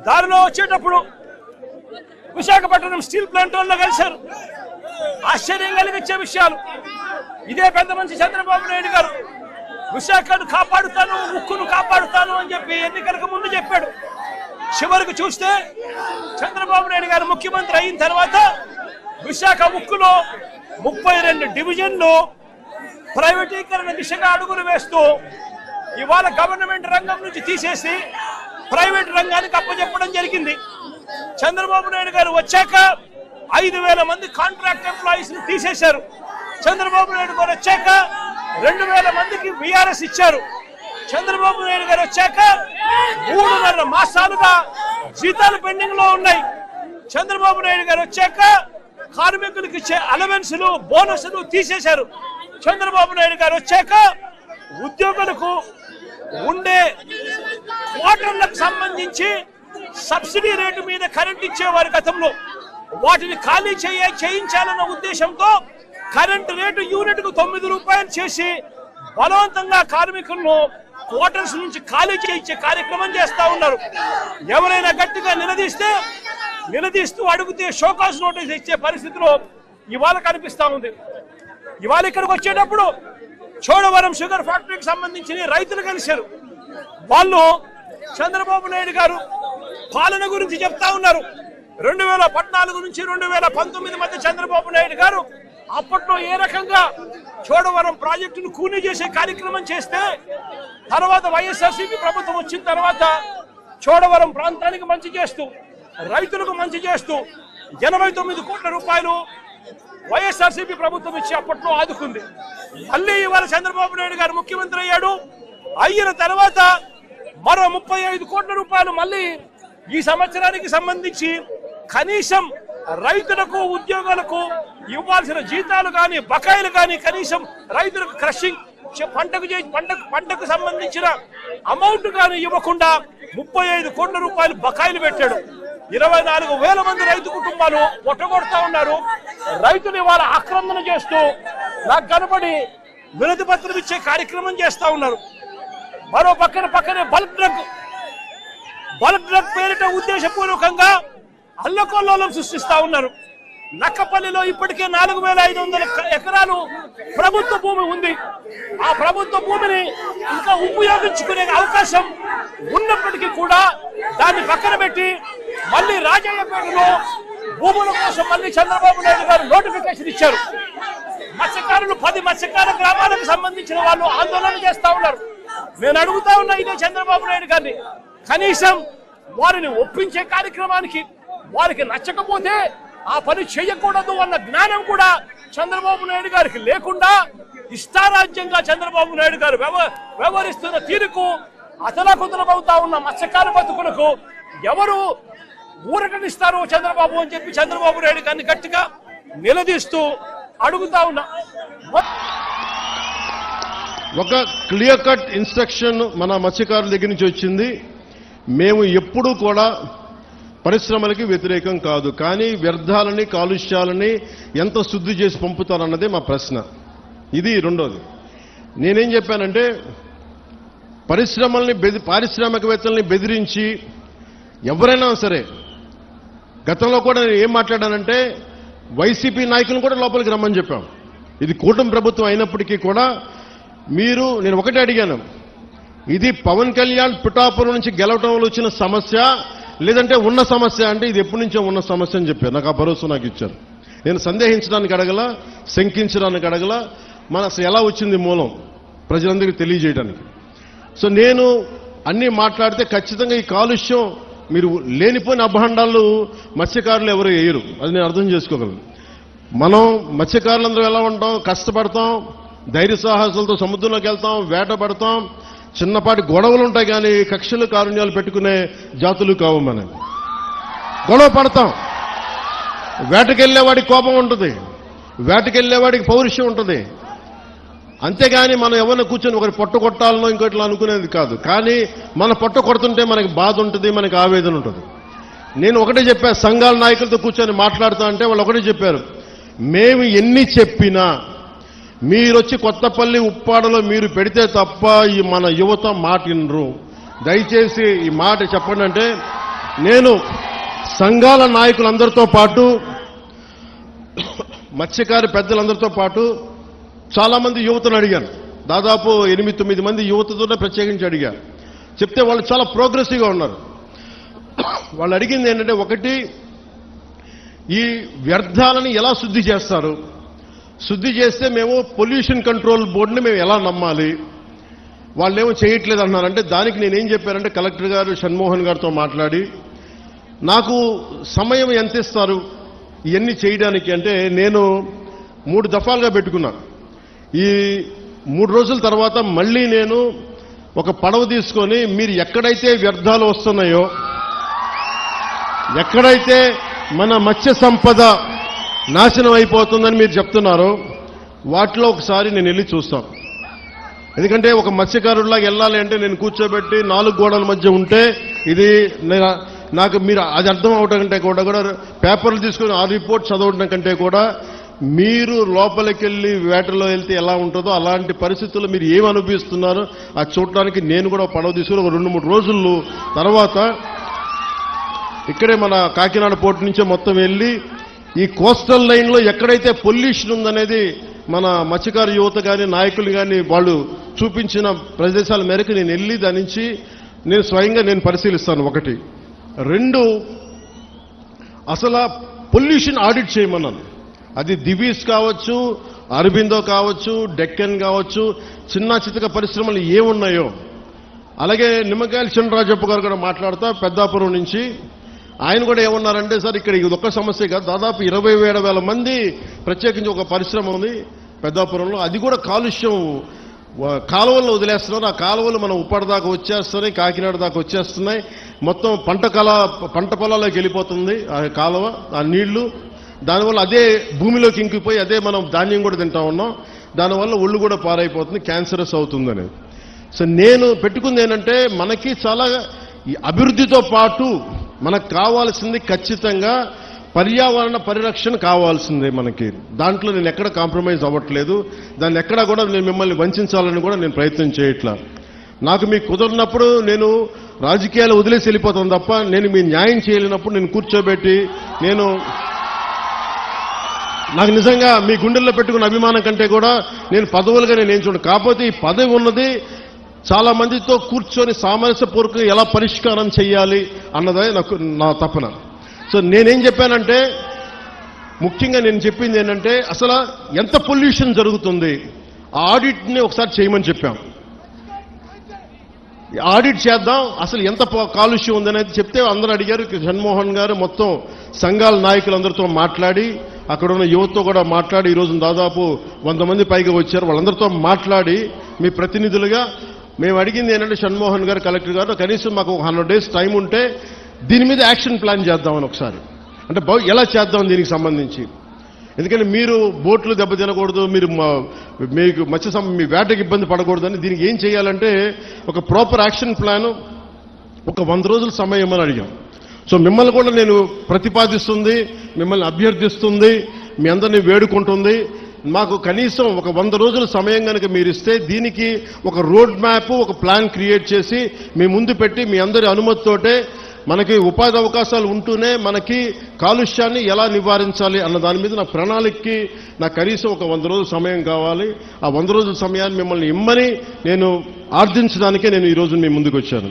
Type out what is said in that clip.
దారిలో వచ్చేటప్పుడు Visakhapatnam steel plant వాళ్ళు కలిశారు. ఆశ్చర్యం కలిగించే విషయాలు. ఇదే పెద్ద మనిషి చంద్రబాబు నాయుడు గారు విశాఖను కాపాడుతాను, ఉక్కును కాపాడుతాను అని చెప్పి ఎన్నికలకు ముందు చెప్పాడు. చివరికి చూస్తే చంద్రబాబు నాయుడు గారు ముఖ్యమంత్రి అయిన తర్వాత విశాఖ ఉక్కులో 32 డివిజన్లు ప్రైవేటీకరణ దిశగా అడుగులు వేస్తూ ఇవాళ గవర్నమెంట్ రంగం నుంచి తీసేసి ప్రైవేట్ రంగానికి అప్పచెప్పడం జరిగింది. చంద్రబాబు నాయుడు గారు వచ్చాక 5,000 మంది కాంట్రాక్ట్ ఎంప్లాయీస్ ని తీసేశారు. చంద్రబాబు నాయుడు గారు వచ్చాక 2,000 మందికి విఆర్ఎస్ ఇచ్చారు. చంద్రబాబు నాయుడు గారు వచ్చాక 3.5 మాసాలుగా జీతాలు పెండింగ్ లో ఉన్నాయి. చంద్రబాబు నాయుడు గారు వచ్చాక కార్మికులకు ఇచ్చే అలవెన్సులు, బోనస్లు తీసేశారు. చంద్రబాబు నాయుడు గారు వచ్చాక ఉద్యోగులకు ఉండే క్వార్టర్లకు సంబంధించి సబ్సిడీ రేటు మీద కరెంట్ ఇచ్చేవారు గతంలో. వాటిని ఖాళీ చేయించాలన్న ఉద్దేశంతో కరెంట్ రేటు యూనిట్ కు 9 రూపాయలు చేసి బలవంతంగా కార్మికులను క్వార్టర్స్ నుంచి ఖాళీ చేయించే కార్యక్రమం చేస్తా ఉన్నారు. ఎవరైనా గట్టిగా నిలదీస్తూ అడిగితే షోకాస్ నోటీస్ ఇచ్చే పరిస్థితిలో ఇవాళ కనిపిస్తా ఉంది. ఇవాళ ఇక్కడికి వచ్చేటప్పుడు చోడవరం షుగర్ ఫ్యాక్టరీకి సంబంధించిన రైతులు కలిశారు. వాళ్ళు చంద్రబాబు నాయుడు గారు పాలన గురించి చెప్తా ఉన్నారు. 2014 నుంచి 2019 మధ్య చంద్రబాబు నాయుడు గారు అప్పట్లో ఏ రకంగా చోడవరం ప్రాజెక్టును కూనీ చేసే కార్యక్రమం చేస్తే, తర్వాత వైఎస్ఆర్సీపీ ప్రభుత్వం వచ్చిన తర్వాత చోడవరం ప్రాంతానికి మంచి చేస్తూ, రైతులకు మంచి చేస్తూ 89 కోట్ల రూపాయలు వైఎస్ఆర్సీపీ ప్రభుత్వం ఇచ్చి అప్పట్లో ఆదుకుంది. మళ్ళీ ఇవాళ చంద్రబాబు నాయుడు గారు ముఖ్యమంత్రి అయ్యాడు. అయిన తర్వాత మరో 35 కోట్ల రూపాయలు మళ్ళీ ఈ సంవత్సరానికి సంబంధించి కనీసం రైతులకు, ఉద్యోగులకు ఇవ్వాల్సిన జీతాలు కానీ, బకాయిలు కానీ, కనీసం రైతులకు క్రషింగ్ పంటకు సంబంధించిన అమౌంట్ కానీ ఇవ్వకుండా 35 కోట్ల రూపాయలు బకాయిలు పెట్టాడు. 24,000 మంది రైతు కుటుంబాలు పొట్టగొడతా ఉన్నారు. రైతులు ఇవాళ ఆక్రందన చేస్తూ నాకు కనబడి వినతి పత్రం ఇచ్చే కార్యక్రమం చేస్తా ఉన్నారు. మరో పక్కనే బల్క్ డ్రగ్ పేరిట ఉద్దేశపూర్వకంగా అల్లకొల్లోలం సృష్టిస్తా ఉన్నారు. నక్కపల్లిలో ఇప్పటికే 4,500 ఎకరాలు ప్రభుత్వ భూమి ఉంది. ఆ ప్రభుత్వ భూమిని ఇంకా ఉపయోగించుకునే అవకాశం ఉన్నప్పటికీ కూడా దాన్ని పక్కన పెట్టి మళ్ళీ రాజయ్యపేటలో భూముల కోసం మళ్ళీ చంద్రబాబు నాయుడు గారు నోటిఫికేషన్ ఇచ్చారు. మత్స్యకారులు 10 మత్స్యకార గ్రామాలకు సంబంధించిన వాళ్ళు ఆందోళన చేస్తా ఉన్నారు. నేను అడుగుతా ఉన్నా ఇదే చంద్రబాబు నాయుడు గారిని, కనీసం వారిని ఒప్పించే కార్యక్రమానికి వారికి నచ్చకపోతే ఆ పని చేయకూడదు అన్న జ్ఞానం కూడా చంద్రబాబు నాయుడు గారికి లేకుండా ఇష్టారాజ్యంగా చంద్రబాబు నాయుడు గారు వ్యవహరిస్తున్న తీరుకు అతలాకుతలమవుతా ఉన్న మత్స్యకార బతుకులకు ఎవరు ఊరటనిస్తారు చంద్రబాబు అని చెప్పి చంద్రబాబు నాయుడు గారిని గట్టిగా నిలదీస్తూ అడుగుతా ఉన్నా. ఒక క్లియర్ కట్ ఇన్స్ట్రక్షన్ మన మత్స్యకారుల దగ్గర నుంచి వచ్చింది. మేము ఎప్పుడూ కూడా పరిశ్రమలకి వ్యతిరేకం కాదు, కానీ వ్యర్థాలని, కాలుష్యాలని ఎంత శుద్ధి చేసి పంపుతారన్నదే మా ప్రశ్న. ఇది రెండోది. నేనేం చెప్పానంటే, పారిశ్రామికవేత్తల్ని బెదిరించి ఎవరైనా సరే, గతంలో కూడా నేను ఏం మాట్లాడానంటే వైసీపీ నాయకులను కూడా లోపలికి రమ్మని చెప్పాం. ఇది కూటమి ప్రభుత్వం అయినప్పటికీ కూడా నేను ఒకటే అడిగాను, ఇది పవన్ కళ్యాణ్ పిఠాపురం నుంచి గెలవటంలో వచ్చిన సమస్య లేదంటే ఉన్న సమస్య అంటే ఇది ఎప్పటి నుంచో ఉన్న సమస్య అని చెప్పారు. నాకు ఆ భరోసా నాకు ఇచ్చారు. నేను సందేహించడానికి అడగల, శంకించడానికి అడగల, అసలు ఎలా వచ్చింది మూలం ప్రజలందరికీ తెలియజేయడానికి. సో నేను అన్నీ మాట్లాడితే ఖచ్చితంగా ఈ కాలుష్యం మీరు లేనిపోయిన అభాండాలు మత్స్యకారులు ఎవరు వేయరు, అది నేను అర్థం చేసుకోగలను. మనం మత్స్యకారులందరూ ఎలా ఉంటాం, కష్టపడతాం, ధైర్య సాహసాలతో సముద్రంలోకి వెళ్తాం, వేట పడతాం, చిన్నపాటి గొడవలు ఉంటాయి, కానీ కక్షలు కారుణ్యాలు పెట్టుకునే జాతులు కావు. మనం గొడవ పడతాం, వేటకెళ్లేవాడికి కోపం ఉంటుంది, వేటకెళ్లేవాడికి పౌరుషం ఉంటుంది. అంతేగాని మనం ఎవరిని కూర్చొని ఒకరి పొట్ట కొట్టాలనో ఇంకోట్లా అనుకునేది కాదు. కానీ మన పొట్ట కొడుతుంటే మనకి బాధ ఉంటుంది, మనకి ఆవేదన ఉంటుంది. నేను ఒకటే చెప్పా, సంఘాల నాయకులతో కూర్చొని మాట్లాడుతా అంటే వాళ్ళు ఒకటే చెప్పారు, మేము ఎన్ని చెప్పినా మీరొచ్చి కొత్తపల్లి, ఉప్పాడలో మీరు పెడితే తప్ప ఈ మన యువత మాట వినరు. దయచేసి ఈ మాట చెప్పండి అంటే నేను సంఘాల నాయకులందరితో పాటు మత్స్యకారి పెద్దలందరితో పాటు చాలా మంది యువతను అడిగాను. దాదాపు 8-9 మంది యువతతోనే ప్రత్యేకించి అడిగాను. చెప్తే వాళ్ళు చాలా ప్రోగ్రెసివ్గా ఉన్నారు. వాళ్ళు అడిగింది ఏంటంటే, ఒకటి, ఈ వ్యర్థాలని ఎలా శుద్ధి చేస్తారు, శుద్ధి చేస్తే మేము పొల్యూషన్ కంట్రోల్ బోర్డుని మేము ఎలా నమ్మాలి, వాళ్ళేమో చేయట్లేదు అన్నారంటే, దానికి నేనేం చెప్పానంటే, కలెక్టర్ గారు షణ్మోహన్ గారితో మాట్లాడి నాకు సమయం ఎంత ఇస్తారు ఇవన్నీ చేయడానికి అంటే, నేను 3 దఫాలుగా పెట్టుకున్నా. ఈ 3 రోజుల తర్వాత మళ్ళీ నేను ఒక పడవ తీసుకొని మీరు ఎక్కడైతే వ్యర్థాలు వస్తున్నాయో, ఎక్కడైతే మన మత్స్య సంపద నాశనం అయిపోతుందని మీరు చెప్తున్నారో వాటిలో ఒకసారి నేను వెళ్ళి చూస్తాను. ఎందుకంటే ఒక మత్స్యకారుడిలాగా వెళ్ళాలి అంటే నేను కూర్చోబెట్టి 4 గోడల మధ్య ఉంటే ఇది నాకు మీరు అది అర్థం అవడం కంటే కూడా పేపర్లు తీసుకొని ఆ రిపోర్ట్ చదవడం కంటే కూడా మీరు లోపలికి వెళ్ళి వేటలో వెళ్తే ఎలా ఉంటుందో అలాంటి పరిస్థితుల్లో మీరు ఏమి అనుభవిస్తున్నారో అది చూడడానికి నేను కూడా పడవ తీసుకుని ఒక 2-3 రోజులు తర్వాత ఇక్కడే మన కాకినాడ పోర్టు నుంచే మొత్తం వెళ్ళి ఈ కోస్టల్ లైన్లో ఎక్కడైతే పొల్యూషన్ ఉందనేది మన మత్స్యకార యువత కానీ నాయకులు కానీ వాళ్ళు చూపించిన ప్రదేశాల మేరకు నేను వెళ్ళి దాని నుంచి నేను స్వయంగా నేను పరిశీలిస్తాను. 1. 2, అసలు పొల్యూషన్ ఆడిట్ చేయమన్నాను. అది దివీస్ కావచ్చు, అరబిందో కావచ్చు, డెక్కన్ కావచ్చు, చిన్న చితక పరిశ్రమలు ఏమున్నాయో. అలాగే నిమ్మకాయల చినరాజప్ప గారు కూడా మాట్లాడుతా పెద్దాపురం నుంచి ఆయన కూడా ఏమన్నారంటే, సార్ ఇక్కడ ఇది ఒక్క సమస్య కాదు, దాదాపు 27,000 మంది ప్రత్యేకించి ఒక పరిశ్రమ ఉంది పెద్దాపురంలో, అది కూడా కాలుష్యం కాలువల్లో వదిలేస్తున్నారు. ఆ కాలువలు మనం ఉప్పాడ దాకా వచ్చేస్తున్నాయి, కాకినాడ దాకా వచ్చేస్తున్నాయి, మొత్తం పంట పొలాల్లోకి వెళ్ళిపోతుంది ఆ కాలువ, ఆ నీళ్లు. దానివల్ల అదే భూమిలోకి ఇంకిపోయి అదే మనం ధాన్యం కూడా తింటా ఉన్నాం. దానివల్ల ఒళ్ళు కూడా పారైపోతుంది, క్యాన్సరస్ అవుతుందని. సో నేను పెట్టుకుంది ఏంటంటే, మనకి చాలా ఈ అభివృద్ధితో పాటు మనకు కావాల్సింది ఖచ్చితంగా పర్యావరణ పరిరక్షణ కావాల్సిందే మనకి. దాంట్లో నేను ఎక్కడ కాంప్రమైజ్ అవ్వట్లేదు. దాన్ని ఎక్కడా కూడా నేను మిమ్మల్ని వంచాలని కూడా నేను ప్రయత్నం చేయట్లా. నాకు మీకు కుదరినప్పుడు నేను రాజకీయాలు వదిలేసి వెళ్ళిపోతాను తప్ప, నేను మీ న్యాయం చేయలేనప్పుడు నేను కూర్చోబెట్టి నాకు నిజంగా మీ గుండెల్లో పెట్టుకున్న అభిమానం కంటే కూడా నేను పదవులుగా నేను ఏం చూడను. కాకపోతే ఈ పదవి ఉన్నది చాలా మందితో కూర్చొని సామరస్యపూర్వకంగా ఎలా పరిష్కారం చేయాలి అన్నదే నా తపన. సో నేనేం చెప్పానంటే, ముఖ్యంగా నేను చెప్పింది ఏంటంటే, అసలు ఎంత పొల్యూషన్ జరుగుతుంది ఆ ఆడిట్ని ఒకసారి చేయమని చెప్పాం. ఆడిట్ చేద్దాం, అసలు ఎంత కాలుష్యం ఉందనేది చెప్తే అందరూ అడిగారు. షణ్మోహన్ గారు మొత్తం సంఘాల నాయకులందరితో మాట్లాడి, అక్కడ ఉన్న యువతతో కూడా మాట్లాడి, ఈరోజు దాదాపు 100 మంది పైగా వచ్చారు. వాళ్ళందరితో మాట్లాడి మీ ప్రతినిధులుగా మేము అడిగింది ఏంటంటే, షణ్మోహన్ గారు, కలెక్టర్ గారు, కనీసం మాకు 100 days టైం ఉంటే దీని మీద యాక్షన్ ప్లాన్ చేద్దామని ఒకసారి, అంటే ఎలా చేద్దాం దీనికి సంబంధించి. ఎందుకంటే మీరు బోట్లు దెబ్బతినకూడదు, మీకు మీ వేటకి ఇబ్బంది పడకూడదని దీనికి ఏం చేయాలంటే ఒక ప్రాపర్ యాక్షన్ ప్లాన్, ఒక 100 రోజుల సమయం అని అడిగాం. సో మిమ్మల్ని కూడా నేను ప్రతిపాదిస్తుంది, మిమ్మల్ని అభ్యర్థిస్తుంది, మీ అందరినీ వేడుకుంటుంది. మాకు కనీసం ఒక 100 రోజుల సమయం కనుక మీరు ఇస్తే దీనికి ఒక రోడ్ మ్యాప్, ఒక ప్లాన్ క్రియేట్ చేసి మీ ముందు పెట్టి మీ అందరి అనుమతితోటే మనకి ఉపాధి అవకాశాలు ఉంటూనే మనకి కాలుష్యాన్ని ఎలా నివారించాలి అన్న దాని మీద నా ప్రణాళికకి నాకు కనీసం ఒక 100 రోజుల సమయం కావాలి. ఆ 100 రోజుల సమయాన్ని మిమ్మల్ని ఇమ్మని నేను ఆర్థించడానికే నేను ఈరోజు మీ ముందుకు వచ్చాను.